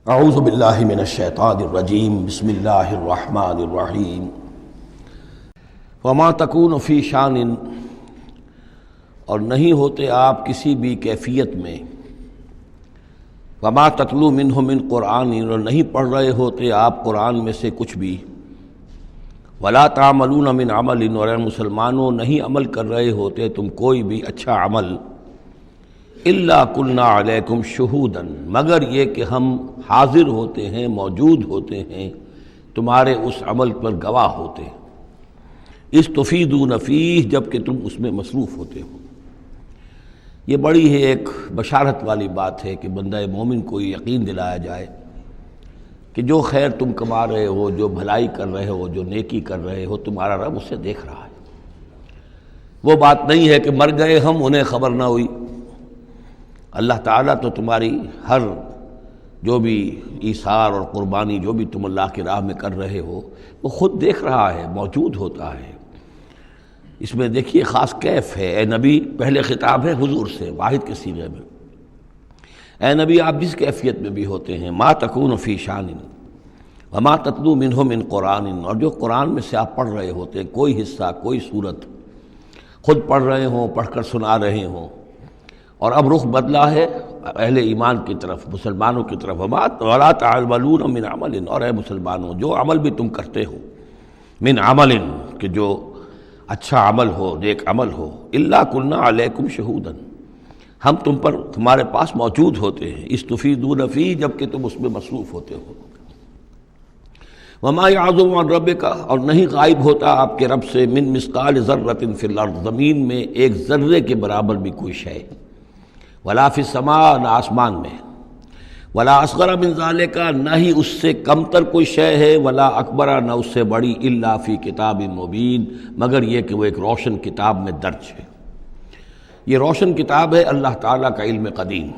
اعوذ باللہ من الشیطان الرجیم بسم اللہ الرحمن الرحیم وما تکون فی شان، اور نہیں ہوتے آپ کسی بھی کیفیت میں، وما تتلو منہ من قرآن، اور نہیں پڑھ رہے ہوتے آپ قرآن میں سے کچھ بھی، ولا تعملون من عمل، اور اے مسلمانوں نہیں عمل کر رہے ہوتے تم کوئی بھی اچھا عمل، الا کلنا علیکم شہودا، مگر یہ کہ ہم حاضر ہوتے ہیں، موجود ہوتے ہیں تمہارے اس عمل پر، گواہ ہوتے ہیں، استفیدون فیہ، جب کہ تم اس میں مصروف ہوتے ہو۔ یہ بڑی ہے ایک بشارت والی بات ہے کہ بندہ مومن کو یقین دلایا جائے کہ جو خیر تم کما رہے ہو، جو بھلائی کر رہے ہو، جو نیکی کر رہے ہو، تمہارا رب اسے دیکھ رہا ہے۔ وہ بات نہیں ہے کہ مر گئے ہم، انہیں خبر نہ ہوئی۔ اللہ تعالیٰ تو تمہاری ہر جو بھی ایثار اور قربانی جو بھی تم اللہ کی راہ میں کر رہے ہو وہ خود دیکھ رہا ہے، موجود ہوتا ہے۔ اس میں دیکھیے خاص کیف ہے، اے نبی، پہلے خطاب ہے حضور سے واحد کے صیغے میں، اے نبی آپ جس کیفیت میں بھی ہوتے ہیں، ما تکون فی شان وما تتلو منہ من قرآن، اور جو قرآن میں سے آپ پڑھ رہے ہوتے ہیں، کوئی حصہ، کوئی صورت خود پڑھ رہے ہوں، پڑھ کر سنا رہے ہوں، اور اب رخ بدلا ہے اہل ایمان کی طرف، مسلمانوں کی طرف، ولا تعملون من عمل، اور اے مسلمانوں جو عمل بھی تم کرتے ہو، من عمل، کہ جو اچھا عمل ہو، نیک عمل ہو، الا کلنا علیکم شہودا، ہم تم پر، تمہارے پاس موجود ہوتے ہیں، استفیدون فی، جب کہ تم اس میں مصروف ہوتے ہو۔ وما یعزب عن ربک، اور نہیں غائب ہوتا آپ کے رب سے، من مثقال ذرۃ فی الارض، زمین میں ایک ذرے کے برابر بھی کوئی شے، ولا فی السماء، نہ آسمان میں، ولا اصغر من ذالک، نہ ہی اس سے کم تر کوئی شے ہے، ولا اکبر، نہ اس سے بڑی، الا فی کتاب مبین، مگر یہ کہ وہ ایک روشن کتاب میں درج ہے۔ یہ روشن کتاب ہے اللہ تعالیٰ کا علم قدیم۔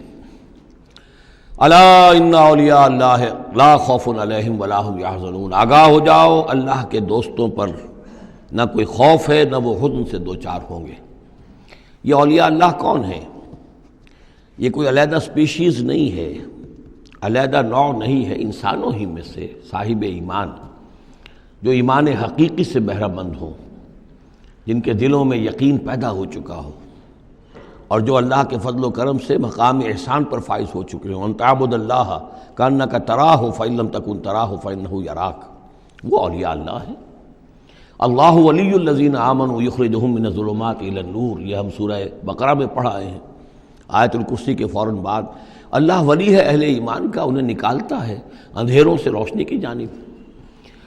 الا ان اولیاء اللہ لا خوف علیہم ولا هم یحزنون، آگاہ ہو جاؤ، اللہ کے دوستوں پر نہ کوئی خوف ہے، نہ وہ حزن سے دوچار ہوں گے۔ یہ اولیاء اللہ کون ہیں؟ یہ کوئی علیحدہ سپیشیز نہیں ہے، علیحدہ نوع نہیں ہے، انسانوں ہی میں سے صاحب ایمان، جو ایمان حقیقی سے بہرہ مند ہوں، جن کے دلوں میں یقین پیدا ہو چکا ہو، اور جو اللہ کے فضل و کرم سے مقام احسان پر فائز ہو چکے ہوں۔ ان تعبد اللہ کانک تراہ فإن لم تکن تراہ فإنہ یراک، وہ اولیاء اللہ ہیں۔ اللہ ولی الذین آمنوا یخرجہم من الظلمات الی النور، یہ ہم سورہ بقرہ میں پڑھ آئے ہیں، آیت الکرسی کے فوراً بعد۔ اللہ ولی ہے اہل ایمان کا، انہیں نکالتا ہے اندھیروں سے روشنی کی جانب،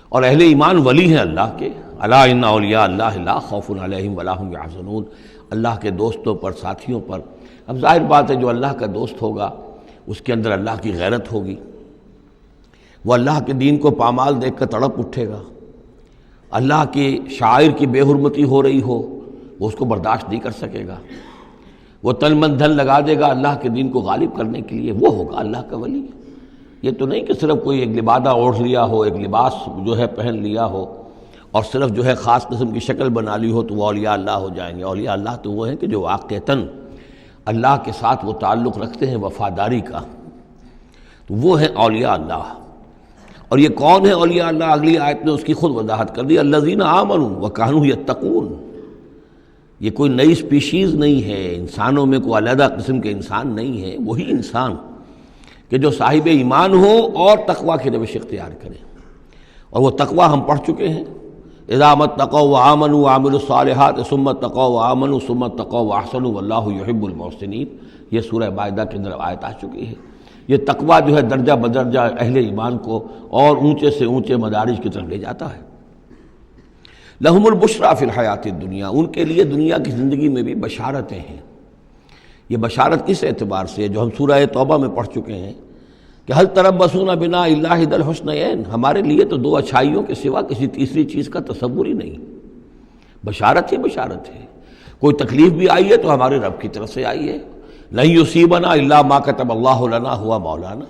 اور اہل ایمان ولی ہیں اللہ کے۔ الا ان اولیاء اللہ لا خوف علیہم ولا هم یحزنون، اللہ کے دوستوں پر، ساتھیوں پر۔ اب ظاہر بات ہے جو اللہ کا دوست ہوگا اس کے اندر اللہ کی غیرت ہوگی، وہ اللہ کے دین کو پامال دیکھ کر تڑپ اٹھے گا، اللہ کی شاعر کی بے حرمتی ہو رہی ہو وہ اس کو برداشت نہیں کر سکے گا، وہ تن من دھن لگا دے گا اللہ کے دین کو غالب کرنے کے لیے، وہ ہوگا اللہ کا ولی۔ یہ تو نہیں کہ صرف کوئی ایک لبادہ اوڑھ لیا ہو، ایک لباس جو ہے پہن لیا ہو، اور صرف جو ہے خاص قسم کی شکل بنا لی ہو تو وہ اولیاء اللہ ہو جائیں گے۔ اولیاء اللہ تو وہ ہیں کہ جو واقعتاً اللہ کے ساتھ وہ تعلق رکھتے ہیں وفاداری کا، تو وہ ہیں اولیاء اللہ۔ اور یہ کون ہے اولیاء اللہ؟ اگلی آیت نے اس کی خود وضاحت کر دی، الذین آمنوا وکانوا یتقون۔ یہ کوئی نئی سپیشیز نہیں ہے، انسانوں میں کوئی علیحدہ قسم کے انسان نہیں ہے، وہی انسان کہ جو صاحب ایمان ہو اور تقوی کی روش اختیار کرے، اور وہ تقوی ہم پڑھ چکے ہیں، اذا اتقوا وآمنوا وعملوا الصالحات ثم اتقوا وآمنوا ثم اتقوا واحسنوا واللہ یحب المحسنین، یہ سورہ مائدہ کے اندر آیت آ چکی ہے۔ یہ تقوی جو ہے درجہ بدرجہ اہل ایمان کو اور اونچے سے اونچے مدارج کی طرف لے جاتا ہے۔ لہم البشریٰ فی الحیات الدنیا، ان کے لیے دنیا کی زندگی میں بھی بشارتیں ہیں۔ یہ بشارت کس اعتبار سے ہے؟ جو ہم سورہ توبہ میں پڑھ چکے ہیں کہ هل تربصون بنا الا احدی الحسنیین، ہمارے لیے تو دو اچھائیوں کے سوا کسی تیسری چیز کا تصور ہی نہیں۔ بشارت ہی بشارت ہے، کوئی تکلیف بھی آئی ہے تو ہمارے رب کی طرف سے آئی ہے۔ لن یصیبنا الا ما کتب اللہ لنا ہوا مولانا،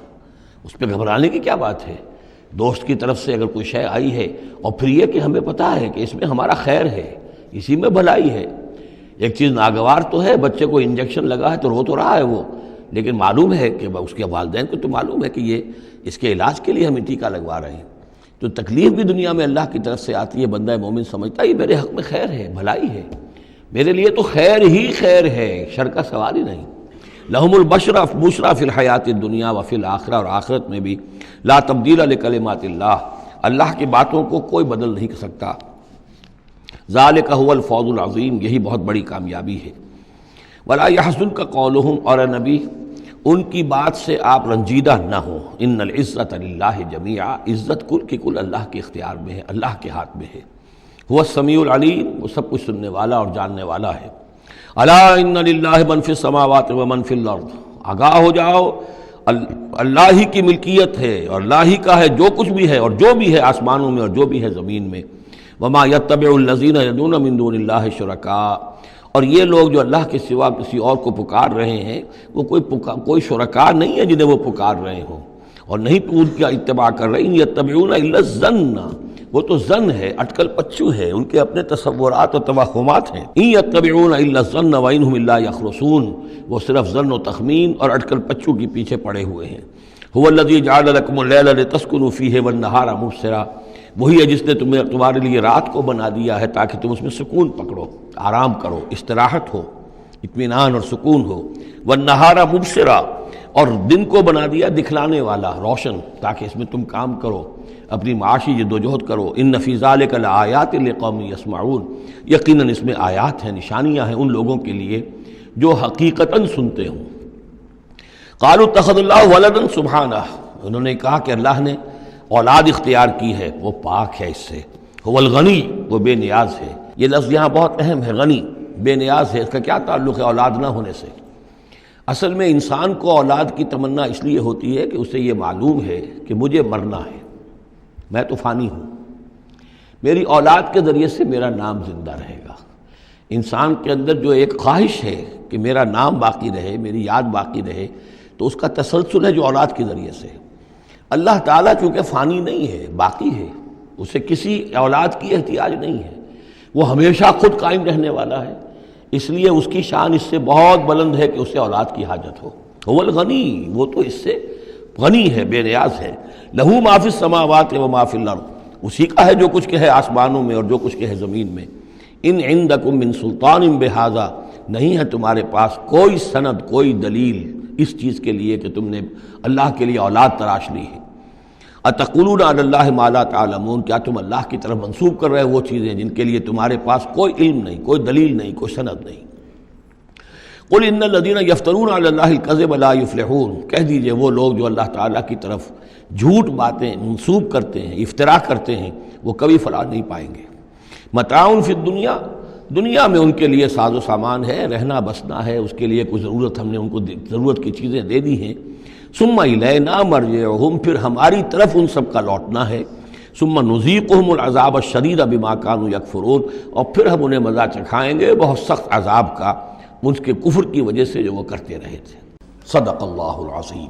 اس پہ گھبرانے کی کیا بات ہے؟ دوست کی طرف سے اگر کوئی شے آئی ہے، اور پھر یہ کہ ہمیں پتہ ہے کہ اس میں ہمارا خیر ہے، اسی میں بھلائی ہے۔ ایک چیز ناگوار تو ہے، بچے کو انجیکشن لگا ہے تو رو تو رہا ہے وہ، لیکن معلوم ہے کہ اس کے والدین کو تو معلوم ہے کہ یہ اس کے علاج کے لیے ہمیں ٹیکہ لگوا رہے ہیں، تو تکلیف بھی دنیا میں اللہ کی طرف سے آتی ہے، بندہ مومن سمجھتا ہے یہ میرے حق میں خیر ہے، بھلائی ہے، میرے لیے تو خیر ہی خیر ہے، شر کا سوال ہی نہیں۔ لہم البشرا فی الحیات الدنیا وفی الآخرہ، اور آخرت میں بھی لا تبدیل لکلمات اللہ، اللہ کی باتوں کو کوئی بدل نہیں کر سکتا۔ ذالک هو الفوز العظیم، یہی بہت بڑی کامیابی ہے۔ ولا یحزنک قولہم، اور اے نبی ان کی بات سے آپ رنجیدہ نہ ہوں۔ ان العزت للہ جمیعا، عزت کل کی کل اللہ کے اختیار میں ہے، اللہ کے ہاتھ میں ہے۔ هو السمیع العلیم، وہ سب کچھ سننے والا اور جاننے والا ہے۔ الا ان للہ من فی السماوات ومن فی الارض، آگاہ ہو جاؤ اللہ ہی کی ملکیت ہے اور اللہ ہی کا ہے جو کچھ بھی ہے اور جو بھی ہے آسمانوں میں اور جو بھی ہے زمین میں۔ وما یتبع الذین یدعون من دون اللہ شرکاء، اور یہ لوگ جو اللہ کے سوا کسی اور کو پکار رہے ہیں وہ کوئی شرکاء نہیں ہے جنہیں وہ پکار رہے ہوں، اور نہیں تو ان کا اتباع کر رہے۔ ان یتبعون الا الظن، وہ تو ظن ہے، اٹکل پچو ہے، ان کے اپنے تصورات و توہمات ہیں۔ ان یتبعون الا الظن وان هم الا یخرصون، وہ صرف ظن و تخمین اور اٹکل پچو کے پیچھے پڑے ہوئے ہیں۔ هو الذی جعل لکم اللیل لتسکنوا فیہ والنہار مبصرا، وہی ہے جس نے تمہارے لیے رات کو بنا دیا ہے تاکہ تم اس میں سکون پکڑو، آرام کرو، استراحت ہو، اطمینان اور سکون ہو۔ والنہار مبصرا، اور دن کو بنا دیا دکھلانے والا، روشن، تاکہ اس میں تم کام کرو، اپنی معاشی جدوجہد کرو۔ ان فی ذلک لآیات لقوم یسمعون، یقیناً اس میں آیات ہیں، نشانیاں ہیں ان لوگوں کے لیے جو حقیقتاً سنتے ہوں۔ قالوا اتخذ اللہ ولدا سبحانہ، انہوں نے کہا کہ اللہ نے اولاد اختیار کی ہے، وہ پاک ہے اس سے۔ هو الغنی، وہ بے نیاز ہے۔ یہ لفظ یہاں بہت اہم ہے، غنی، بے نیاز ہے، اس کا کیا تعلق ہے اولاد نہ ہونے سے؟ اصل میں انسان کو اولاد کی تمنا اس لیے ہوتی ہے کہ اسے یہ معلوم ہے کہ مجھے مرنا ہے، میں تو فانی ہوں، میری اولاد کے ذریعے سے میرا نام زندہ رہے گا۔ انسان کے اندر جو ایک خواہش ہے کہ میرا نام باقی رہے، میری یاد باقی رہے، تو اس کا تسلسل ہے جو اولاد کے ذریعے سے۔ اللہ تعالیٰ چونکہ فانی نہیں ہے، باقی ہے، اسے کسی اولاد کی احتیاج نہیں ہے، وہ ہمیشہ خود قائم رہنے والا ہے، اس لیے اس کی شان اس سے بہت بلند ہے کہ اسے اولاد کی حاجت ہو۔ هو الغنی، وہ تو اس سے غنی ہے، بے نیاز ہے۔ لہو ما فی السماوات و ما فی الارض، اسی کا ہے جو کچھ کہ ہے آسمانوں میں اور جو کچھ کہ ہے زمین میں۔ ان عندکم من سلطان بہذا، نہیں ہے تمہارے پاس کوئی سند، کوئی دلیل اس چیز کے لیے کہ تم نے اللہ کے لیے اولاد تراش لی ہے۔ اتقولون علی اللہ ما لا تعلمون، کیا تم اللہ کی طرف منسوب کر رہے وہ چیزیں جن کے لیے تمہارے پاس کوئی علم نہیں، کوئی دلیل نہیں، کوئی سند نہیں۔ قل ان الذین یفترون علی اللہ الکذب لا یفلحون، کہہ دیجئے وہ لوگ جو اللہ تعالیٰ کی طرف جھوٹ باتیں منسوب کرتے ہیں، افتراء کرتے ہیں، وہ کبھی فلاح نہیں پائیں گے۔ متاع فی الدنیا، دنیا میں ان کے لیے ساز و سامان ہے، رہنا بسنا ہے، اس کے لیے کچھ ضرورت ہم نے ان کو ضرورت کی چیزیں دے دی ہیں۔ ثم الینا مرجعہم، پھر ہماری طرف ان سب کا لوٹنا ہے۔ ثم نذیقہم العذاب الشدید بما کانوا یکفرون، اور پھر ہم انہیں مزہ چکھائیں گے بہت سخت عذاب کا، ان کے کفر کی وجہ سے جو وہ کرتے رہے تھے۔ صدق اللہ العظیم۔